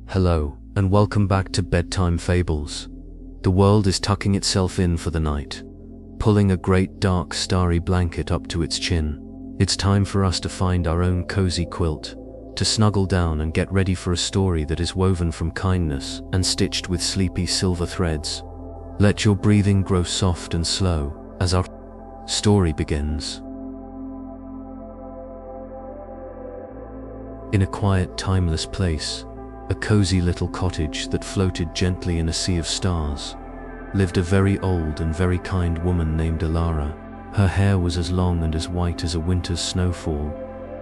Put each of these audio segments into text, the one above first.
Hello, and welcome back to Bedtime Fables. The world is tucking itself in for the night, pulling a great dark starry blanket up to its chin. It's time for us to find our own cozy quilt, to snuggle down and get ready for a story that is woven from kindness and stitched with sleepy silver threads. Let your breathing grow soft and slow as our story begins. In a quiet, timeless place, a cozy little cottage that floated gently in a sea of stars, lived a very old and very kind woman named Elara. Her hair was as long and as white as a winter's snowfall,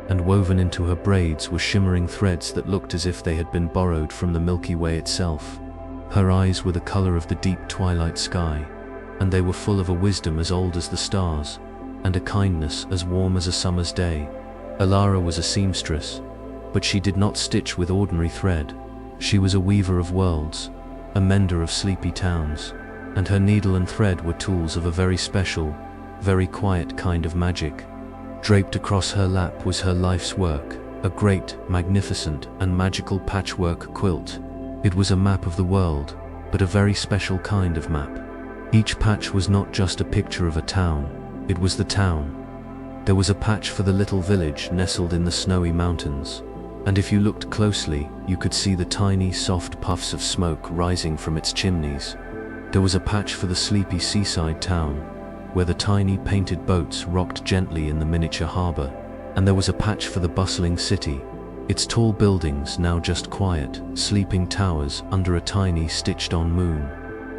and woven into her braids were shimmering threads that looked as if they had been borrowed from the Milky Way itself. Her eyes were the color of the deep twilight sky, and they were full of a wisdom as old as the stars, and a kindness as warm as a summer's day. Elara was a seamstress, but she did not stitch with ordinary thread. She was a weaver of worlds, a mender of sleepy towns, and her needle and thread were tools of a very special, very quiet kind of magic. Draped across her lap was her life's work, a great, magnificent, and magical patchwork quilt. It was a map of the world, but a very special kind of map. Each patch was not just a picture of a town, it was the town. There was a patch for the little village nestled in the snowy mountains, and if you looked closely, you could see the tiny, soft puffs of smoke rising from its chimneys. There was a patch for the sleepy seaside town, where the tiny painted boats rocked gently in the miniature harbor, and there was a patch for the bustling city, its tall buildings now just quiet, sleeping towers under a tiny stitched-on moon.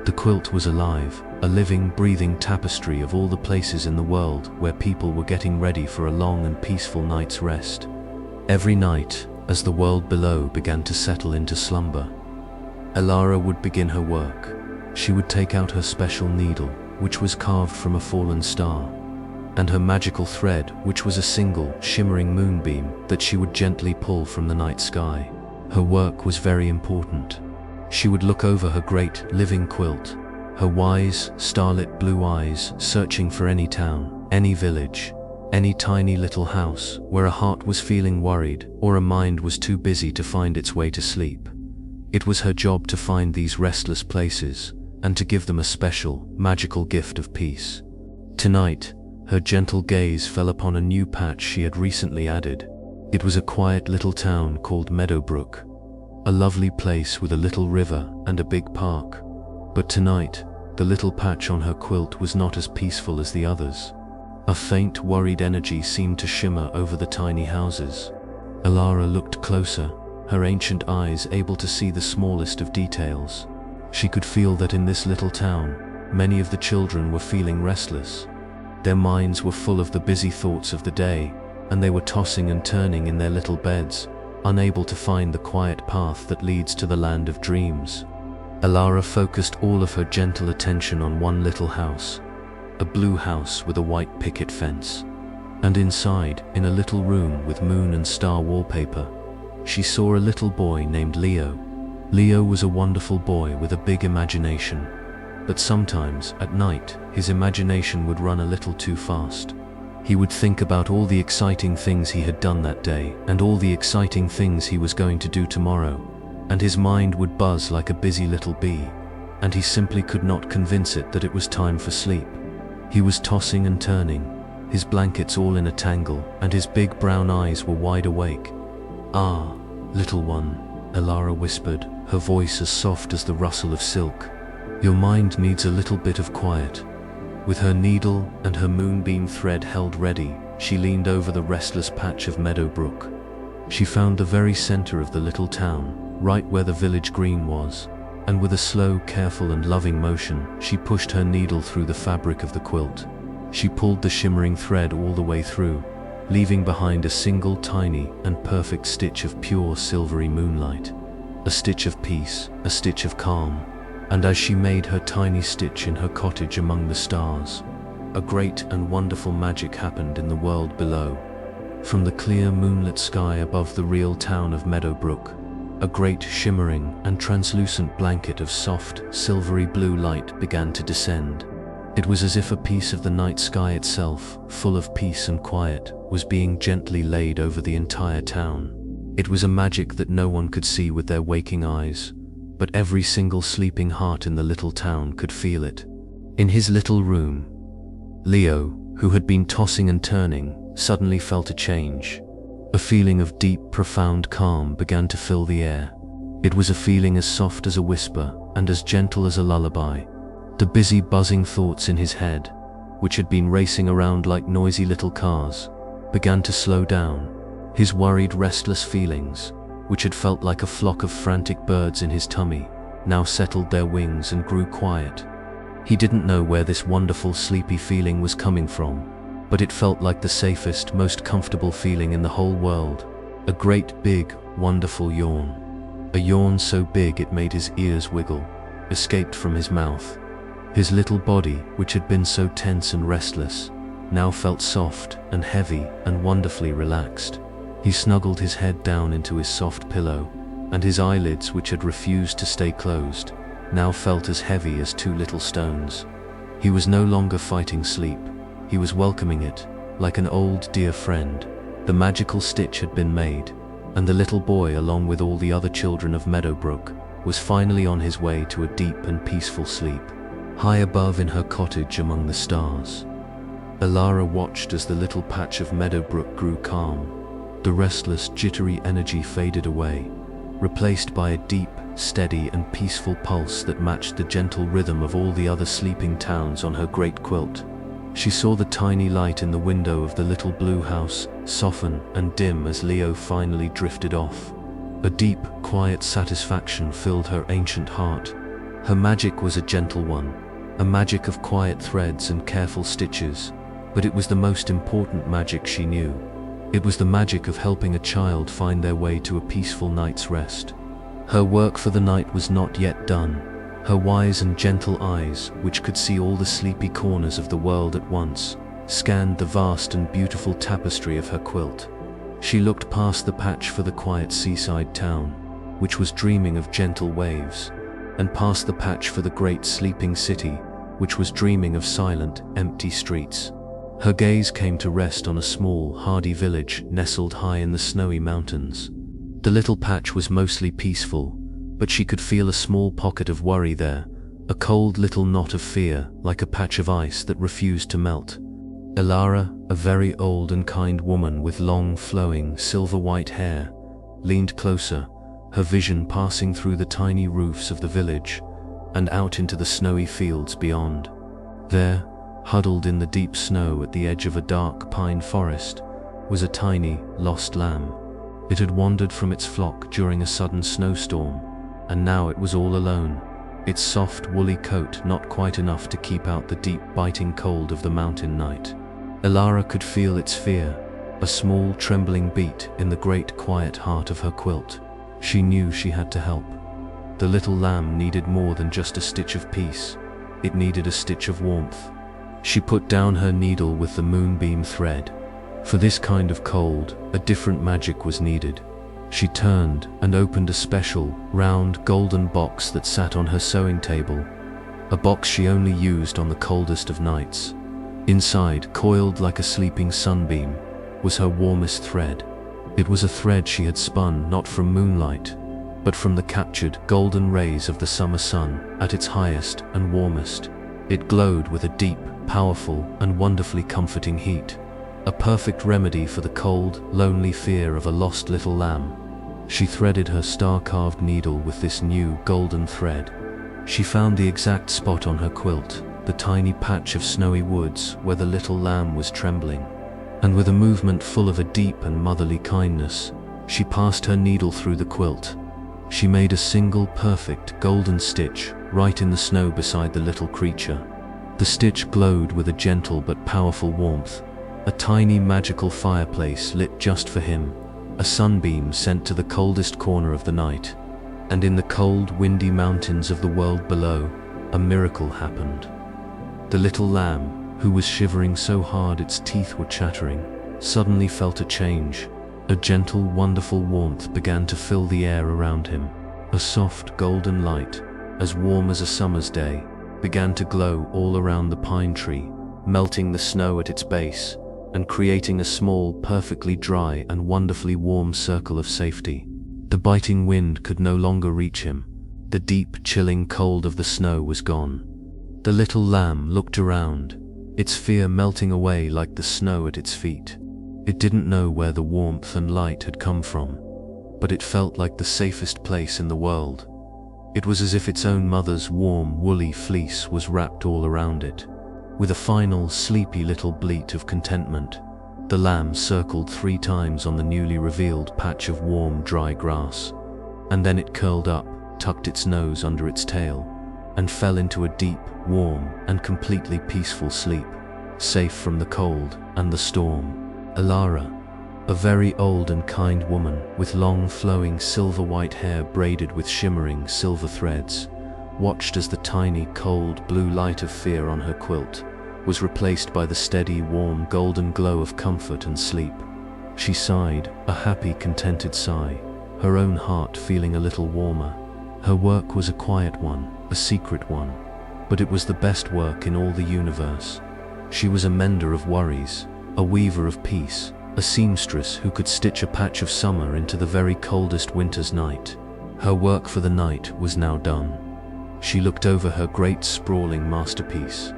The quilt was alive, a living, breathing tapestry of all the places in the world where people were getting ready for a long and peaceful night's rest. Every night, as the world below began to settle into slumber, Elara would begin her work. She would take out her special needle, which was carved from a fallen star, and her magical thread, which was a single, shimmering moonbeam that she would gently pull from the night sky. Her work was very important. She would look over her great, living quilt, her wise, starlit blue eyes searching for any town, any village, any tiny little house where a heart was feeling worried or a mind was too busy to find its way to sleep. It was her job to find these restless places and to give them a special, magical gift of peace. Tonight, her gentle gaze fell upon a new patch she had recently added. It was a quiet little town called Meadowbrook, a lovely place with a little river and a big park. But tonight, the little patch on her quilt was not as peaceful as the others. A faint, worried energy seemed to shimmer over the tiny houses. Elara looked closer, her ancient eyes able to see the smallest of details. She could feel that in this little town, many of the children were feeling restless. Their minds were full of the busy thoughts of the day, and they were tossing and turning in their little beds, unable to find the quiet path that leads to the land of dreams. Elara focused all of her gentle attention on one little house, a blue house with a white picket fence. And inside, in a little room with moon and star wallpaper, she saw a little boy named Leo. Leo was a wonderful boy with a big imagination, but sometimes, at night, his imagination would run a little too fast. He would think about all the exciting things he had done that day and all the exciting things he was going to do tomorrow, and his mind would buzz like a busy little bee, and he simply could not convince it that it was time for sleep. He was tossing and turning, his blankets all in a tangle, and his big brown eyes were wide awake. "Ah, little one," Elara whispered, her voice as soft as the rustle of silk. "Your mind needs a little bit of quiet." With her needle and her moonbeam thread held ready, she leaned over the restless patch of Meadowbrook. She found the very center of the little town, right where the village green was, and with a slow, careful and loving motion, she pushed her needle through the fabric of the quilt. She pulled the shimmering thread all the way through, leaving behind a single tiny and perfect stitch of pure silvery moonlight. A stitch of peace, a stitch of calm. And as she made her tiny stitch in her cottage among the stars, a great and wonderful magic happened in the world below. From the clear moonlit sky above the real town of Meadowbrook, a great shimmering and translucent blanket of soft, silvery blue light began to descend. It was as if a piece of the night sky itself, full of peace and quiet, was being gently laid over the entire town. It was a magic that no one could see with their waking eyes, but every single sleeping heart in the little town could feel it. In his little room, Leo, who had been tossing and turning, suddenly felt a change. A feeling of deep, profound calm began to fill the air. It was a feeling as soft as a whisper and as gentle as a lullaby. The busy, buzzing thoughts in his head, which had been racing around like noisy little cars, began to slow down. His worried, restless feelings, which had felt like a flock of frantic birds in his tummy, now settled their wings and grew quiet. He didn't know where this wonderful, sleepy feeling was coming from, but it felt like the safest, most comfortable feeling in the whole world. A great, big, wonderful yawn. A yawn so big it made his ears wiggle, escaped from his mouth. His little body, which had been so tense and restless, now felt soft and heavy and wonderfully relaxed. He snuggled his head down into his soft pillow, and his eyelids, which had refused to stay closed, now felt as heavy as two little stones. He was no longer fighting sleep. He was welcoming it, like an old dear friend. The magical stitch had been made, and the little boy, along with all the other children of Meadowbrook, was finally on his way to a deep and peaceful sleep, high above in her cottage among the stars. Elara watched as the little patch of Meadowbrook grew calm. The restless, jittery energy faded away, replaced by a deep, steady and peaceful pulse that matched the gentle rhythm of all the other sleeping towns on her great quilt. She saw the tiny light in the window of the little blue house soften and dim as Leo finally drifted off. A deep, quiet satisfaction filled her ancient heart. Her magic was a gentle one, a magic of quiet threads and careful stitches, but it was the most important magic she knew. It was the magic of helping a child find their way to a peaceful night's rest. Her work for the night was not yet done. Her wise and gentle eyes, which could see all the sleepy corners of the world at once, scanned the vast and beautiful tapestry of her quilt. She looked past the patch for the quiet seaside town, which was dreaming of gentle waves, and past the patch for the great sleeping city, which was dreaming of silent, empty streets. Her gaze came to rest on a small, hardy village nestled high in the snowy mountains. The little patch was mostly peaceful, but she could feel a small pocket of worry there, a cold little knot of fear, like a patch of ice that refused to melt. Elara, a very old and kind woman with long, flowing, silver-white hair, leaned closer, her vision passing through the tiny roofs of the village and out into the snowy fields beyond. There, huddled in the deep snow at the edge of a dark pine forest, was a tiny, lost lamb. It had wandered from its flock during a sudden snowstorm, and now it was all alone, its soft, woolly coat not quite enough to keep out the deep, biting cold of the mountain night. Elara could feel its fear, a small, trembling beat in the great, quiet heart of her quilt. She knew she had to help. The little lamb needed more than just a stitch of peace. It needed a stitch of warmth. She put down her needle with the moonbeam thread. For this kind of cold, a different magic was needed. She turned and opened a special, round, golden box that sat on her sewing table, a box she only used on the coldest of nights. Inside, coiled like a sleeping sunbeam, was her warmest thread. It was a thread she had spun not from moonlight, but from the captured, golden rays of the summer sun at its highest and warmest. It glowed with a deep, powerful, and wonderfully comforting heat, a perfect remedy for the cold, lonely fear of a lost little lamb. She threaded her star-carved needle with this new, golden thread. She found the exact spot on her quilt, the tiny patch of snowy woods where the little lamb was trembling. And with a movement full of a deep and motherly kindness, she passed her needle through the quilt. She made a single, perfect, golden stitch right in the snow beside the little creature. The stitch glowed with a gentle but powerful warmth, a tiny magical fireplace lit just for him, a sunbeam sent to the coldest corner of the night. And in the cold, windy mountains of the world below, a miracle happened. The little lamb, who was shivering so hard its teeth were chattering, suddenly felt a change. A gentle, wonderful warmth began to fill the air around him. A soft, golden light, as warm as a summer's day, began to glow all around the pine tree, melting the snow at its base, and creating a small, perfectly dry and wonderfully warm circle of safety. The biting wind could no longer reach him. The deep, chilling cold of the snow was gone. The little lamb looked around, its fear melting away like the snow at its feet. It didn't know where the warmth and light had come from, but it felt like the safest place in the world. It was as if its own mother's warm, woolly fleece was wrapped all around it. With a final, sleepy little bleat of contentment, the lamb circled 3 times on the newly revealed patch of warm, dry grass, and then it curled up, tucked its nose under its tail, and fell into a deep, warm, and completely peaceful sleep, safe from the cold and the storm. Elara, a very old and kind woman with long, flowing silver-white hair braided with shimmering silver threads, watched as the tiny, cold blue light of fear on her quilt was replaced by the steady, warm, golden glow of comfort and sleep. She sighed, a happy, contented sigh, her own heart feeling a little warmer. Her work was a quiet one, a secret one, but it was the best work in all the universe. She was a mender of worries, a weaver of peace, a seamstress who could stitch a patch of summer into the very coldest winter's night. Her work for the night was now done. She looked over her great sprawling masterpiece.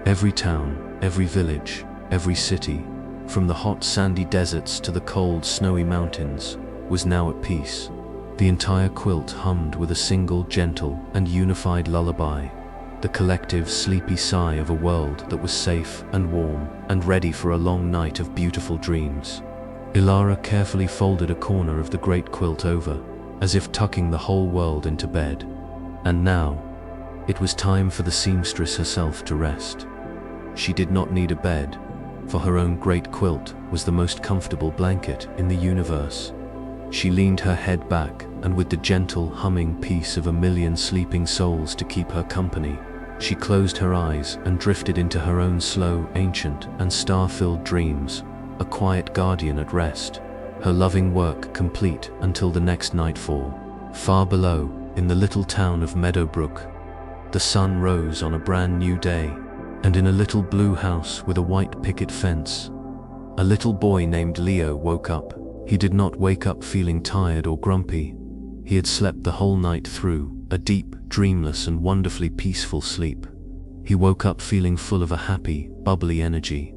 Every town, every village, every city, from the hot sandy deserts to the cold snowy mountains, was now at peace. The entire quilt hummed with a single gentle and unified lullaby, the collective sleepy sigh of a world that was safe and warm and ready for a long night of beautiful dreams. Elara carefully folded a corner of the great quilt over, as if tucking the whole world into bed. And now, it was time for the seamstress herself to rest. She did not need a bed, for her own great quilt was the most comfortable blanket in the universe. She leaned her head back, and with the gentle, humming peace of a million sleeping souls to keep her company, she closed her eyes and drifted into her own slow, ancient, and star-filled dreams, a quiet guardian at rest, her loving work complete until the next nightfall. Far below, in the little town of Meadowbrook, the sun rose on a brand new day, and in a little blue house with a white picket fence, a little boy named Leo woke up. He did not wake up feeling tired or grumpy. He had slept the whole night through, a deep, dreamless and wonderfully peaceful sleep. He woke up feeling full of a happy, bubbly energy,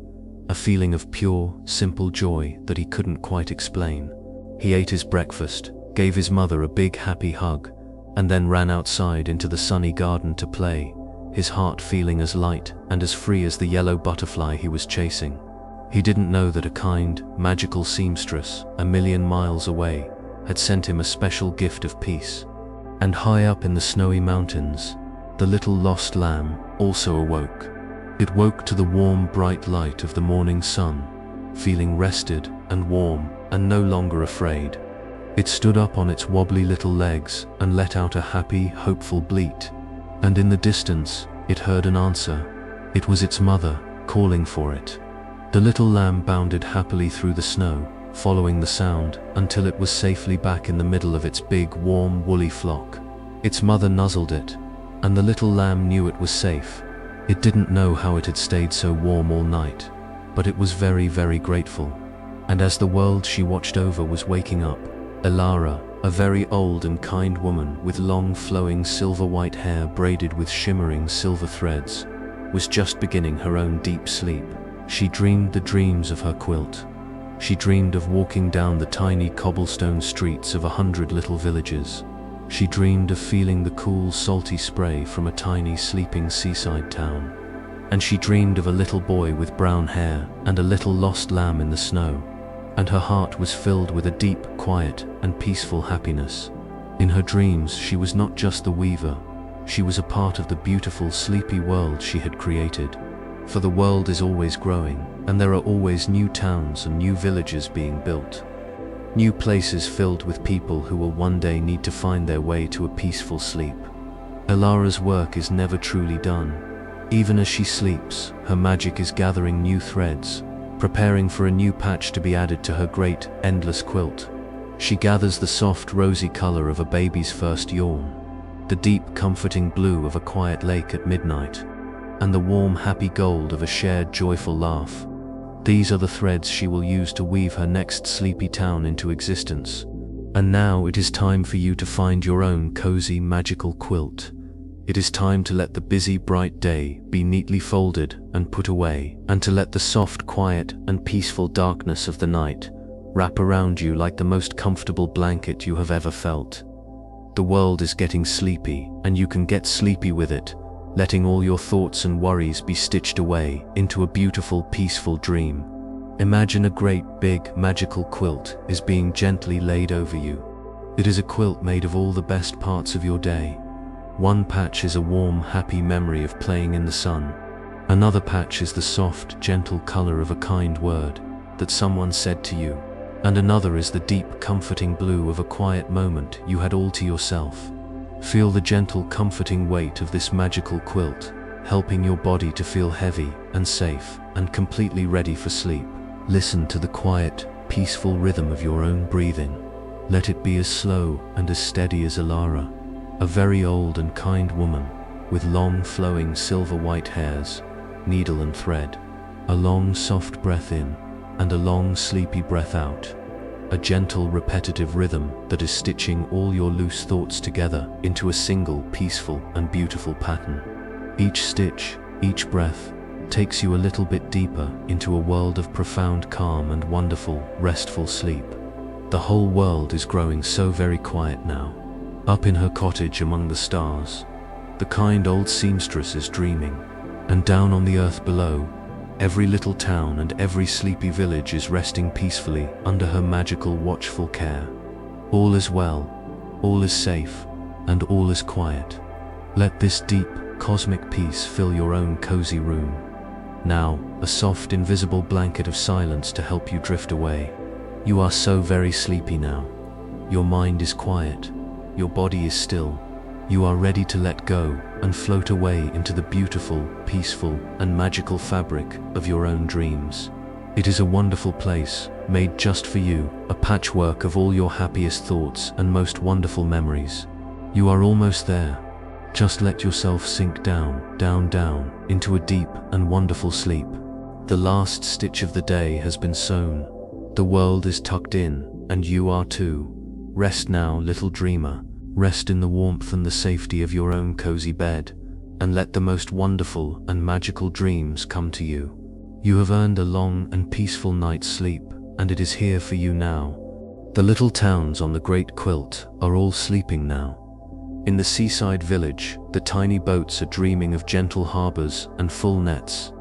a feeling of pure, simple joy that he couldn't quite explain. He ate his breakfast, gave his mother a big happy hug, and then ran outside into the sunny garden to play, his heart feeling as light and as free as the yellow butterfly he was chasing. He didn't know that a kind, magical seamstress, a million miles away, had sent him a special gift of peace. And high up in the snowy mountains, the little lost lamb also awoke. It woke to the warm, bright light of the morning sun, feeling rested and warm and no longer afraid. It stood up on its wobbly little legs and let out a happy, hopeful bleat. And in the distance, it heard an answer. It was its mother, calling for it. The little lamb bounded happily through the snow, following the sound until it was safely back in the middle of its big, warm, woolly flock. Its mother nuzzled it, and the little lamb knew it was safe. It didn't know how it had stayed so warm all night, but it was very, very grateful. And as the world she watched over was waking up, Elara, a very old and kind woman with long, flowing silver-white hair braided with shimmering silver threads, was just beginning her own deep sleep. She dreamed the dreams of her quilt. She dreamed of walking down the tiny cobblestone streets of 100 little villages. She dreamed of feeling the cool, salty spray from a tiny, sleeping seaside town. And she dreamed of a little boy with brown hair and a little lost lamb in the snow. And her heart was filled with a deep, quiet, and peaceful happiness. In her dreams, she was not just the weaver. She was a part of the beautiful, sleepy world she had created. For the world is always growing, and there are always new towns and new villages being built. New places filled with people who will one day need to find their way to a peaceful sleep. Elara's work is never truly done. Even as she sleeps, her magic is gathering new threads, preparing for a new patch to be added to her great, endless quilt. She gathers the soft, rosy color of a baby's first yawn, the deep, comforting blue of a quiet lake at midnight, and the warm, happy gold of a shared, joyful laugh. These are the threads she will use to weave her next sleepy town into existence. And now it is time for you to find your own cozy, magical quilt. It is time to let the busy, bright day be neatly folded and put away, and to let the soft, quiet, and peaceful darkness of the night wrap around you like the most comfortable blanket you have ever felt. The world is getting sleepy, and you can get sleepy with it, letting all your thoughts and worries be stitched away into a beautiful, peaceful dream. Imagine a great, big, magical quilt is being gently laid over you. It is a quilt made of all the best parts of your day. One patch is a warm, happy memory of playing in the sun. Another patch is the soft, gentle color of a kind word that someone said to you. And another is the deep, comforting blue of a quiet moment you had all to yourself. Feel the gentle, comforting weight of this magical quilt, helping your body to feel heavy and safe and completely ready for sleep. Listen to the quiet, peaceful rhythm of your own breathing. Let it be as slow and as steady as Elara, a very old and kind woman with long, flowing silver-white hairs, needle and thread. A long, soft breath in and a long, sleepy breath out. A gentle, repetitive rhythm that is stitching all your loose thoughts together into a single, peaceful and beautiful pattern. Each stitch, each breath, takes you a little bit deeper into a world of profound calm and wonderful, restful sleep. The whole world is growing so very quiet now. Up in her cottage among the stars, the kind old seamstress is dreaming, and down on the earth below, every little town and every sleepy village is resting peacefully under her magical, watchful care. All is well, all is safe, and all is quiet. Let this deep, cosmic peace fill your own cozy room. Now, a soft, invisible blanket of silence to help you drift away. You are so very sleepy now. Your mind is quiet. Your body is still. You are ready to let go and float away into the beautiful, peaceful, and magical fabric of your own dreams. It is a wonderful place, made just for you, a patchwork of all your happiest thoughts and most wonderful memories. You are almost there. Just let yourself sink down, down, down, into a deep and wonderful sleep. The last stitch of the day has been sewn. The world is tucked in, and you are too. Rest now, little dreamer. Rest in the warmth and the safety of your own cozy bed, and let the most wonderful and magical dreams come to you. You have earned a long and peaceful night's sleep, and it is here for you now. The little towns on the great quilt are all sleeping now. In the seaside village, the tiny boats are dreaming of gentle harbors and full nets.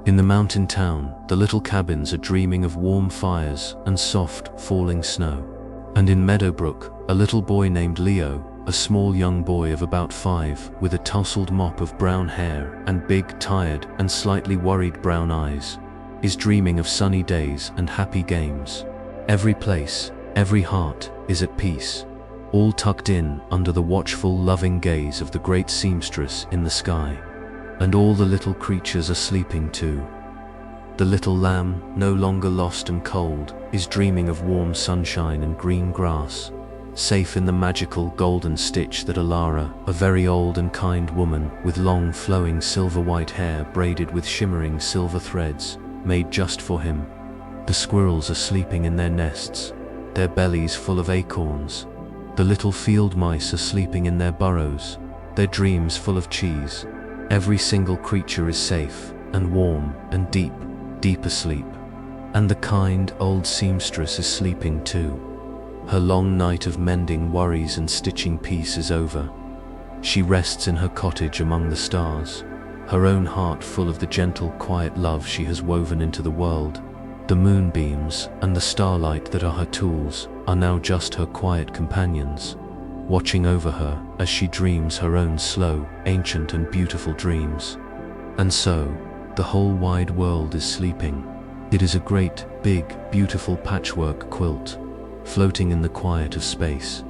In the mountain town, the little cabins are dreaming of warm fires and soft, falling snow. And in Meadowbrook, a little boy named Leo, a small young boy of about 5, with a tousled mop of brown hair and big, tired, and slightly worried brown eyes, is dreaming of sunny days and happy games. Every place, every heart is at peace, all tucked in under the watchful, loving gaze of the great seamstress in the sky. And all the little creatures are sleeping too. The little lamb, no longer lost and cold, is dreaming of warm sunshine and green grass, safe in the magical golden stitch that Elara, a very old and kind woman with long flowing silver-white hair braided with shimmering silver threads, made just for him. The squirrels are sleeping in their nests, their bellies full of acorns. The little field mice are sleeping in their burrows, their dreams full of cheese. Every single creature is safe and warm and deep, deep asleep. And the kind old seamstress is sleeping too. Her long night of mending, worries and stitching peace is over. She rests in her cottage among the stars, her own heart full of the gentle, quiet love she has woven into the world. The moonbeams and the starlight that are her tools are now just her quiet companions, watching over her as she dreams her own slow, ancient and beautiful dreams. And so, the whole wide world is sleeping. It is a great, big, beautiful patchwork quilt, floating in the quiet of space.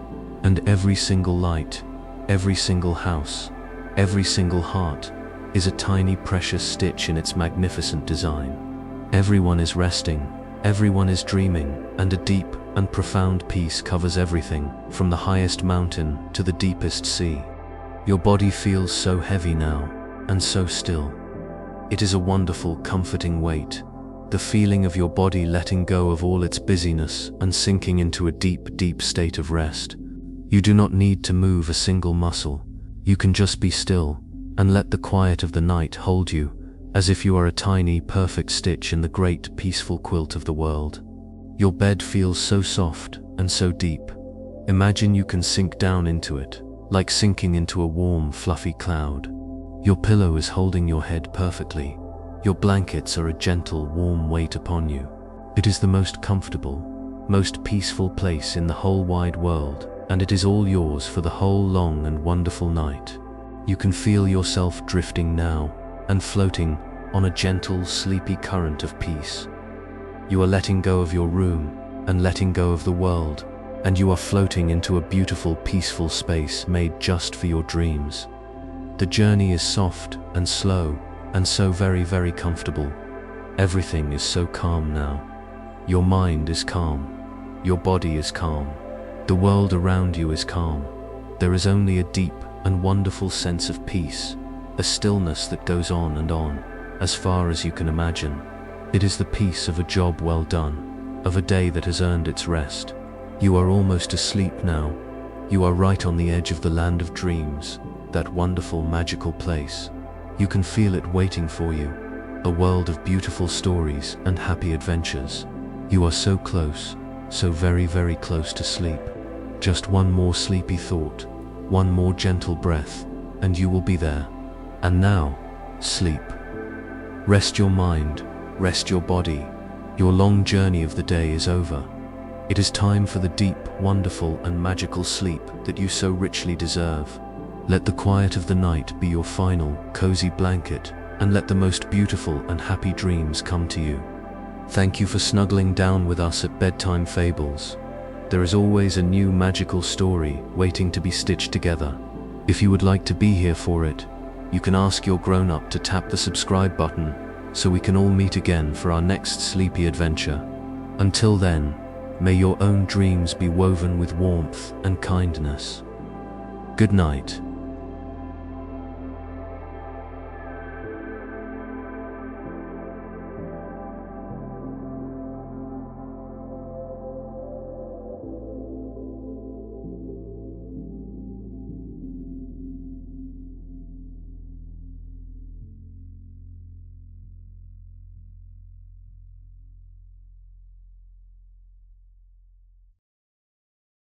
And every single light, every single house, every single heart is a tiny precious stitch in its magnificent design. Everyone is resting, everyone is dreaming, and a deep and profound peace covers everything, from the highest mountain to the deepest sea. Your body feels so heavy now, and so still. It is a wonderful, comforting weight the feeling of your body letting go of all its busyness and sinking into a deep, deep state of rest. You do not need to move a single muscle. You can just be still and let the quiet of the night hold you, as if you are a tiny, perfect stitch in the great, peaceful quilt of the world. Your bed feels so soft and so deep. Imagine you can sink down into it, like sinking into a warm, fluffy cloud. Your pillow is holding your head perfectly. Your blankets are a gentle, warm weight upon you. It is the most comfortable, most peaceful place in the whole wide world, and it is all yours for the whole long and wonderful night. You can feel yourself drifting now and floating on a gentle, sleepy current of peace. You are letting go of your room and letting go of the world, and you are floating into a beautiful, peaceful space made just for your dreams. The journey is soft and slow and so very, very comfortable. Everything is so calm now. Your mind is calm. Your body is calm. The world around you is calm. There is only a deep and wonderful sense of peace, a stillness that goes on and on, as far as you can imagine. It is the peace of a job well done, of a day that has earned its rest. You are almost asleep now. You are right on the edge of the land of dreams, that wonderful, magical place. You can feel it waiting for you, a world of beautiful stories and happy adventures. You are so close, so very, very close to sleep. Just one more sleepy thought, one more gentle breath, and you will be there. And now, sleep. Rest your mind, rest your body. Your long journey of the day is over. It is time for the deep, wonderful, and magical sleep that you so richly deserve. Let the quiet of the night be your final, cozy blanket, and let the most beautiful and happy dreams come to you. Thank you for snuggling down with us at Bedtime Fables. There is always a new magical story waiting to be stitched together. If you would like to be here for it, you can ask your grown-up to tap the subscribe button so we can all meet again for our next sleepy adventure. Until then, may your own dreams be woven with warmth and kindness. Good night.